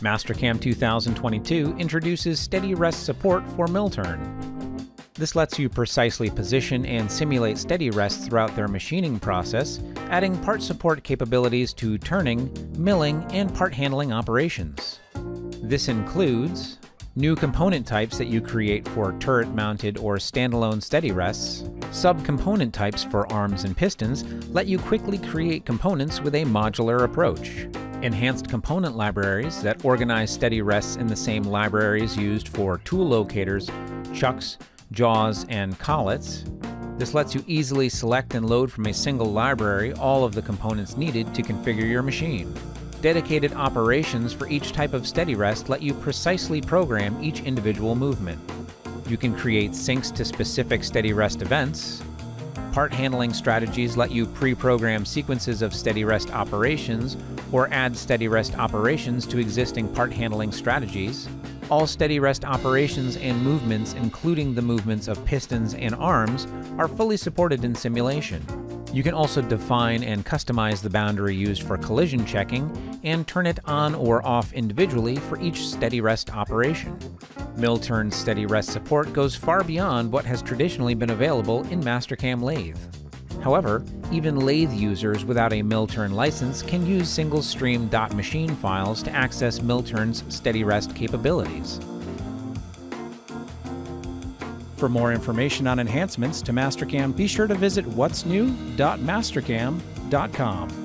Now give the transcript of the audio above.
Mastercam 2022 introduces steady rest support for mill turn. This lets you precisely position and simulate steady rest throughout their machining process, adding part support capabilities to turning, milling, and part handling operations. This includes new component types that you create for turret-mounted or standalone steady rests. Sub-component types for arms and pistons let you quickly create components with a modular approach. Enhanced component libraries that organize steady rests in the same libraries used for tool locators, chucks, jaws, and collets. This lets you easily select and load from a single library all of the components needed to configure your machine. Dedicated operations for each type of steady rest let you precisely program each individual movement. You can create syncs to specific steady rest events. Part handling strategies let you pre-program sequences of steady rest operations or add steady rest operations to existing part handling strategies. All steady rest operations and movements, including the movements of pistons and arms, are fully supported in simulation. You can also define and customize the boundary used for collision checking and turn it on or off individually for each steady rest operation. Mill turn steady rest support goes far beyond what has traditionally been available in Mastercam lathe. However, even lathe users without a mill turn license can use single stream .machine files to access mill turn's steady rest capabilities. For more information on enhancements to Mastercam, be sure to visit whatsnew.mastercam.com.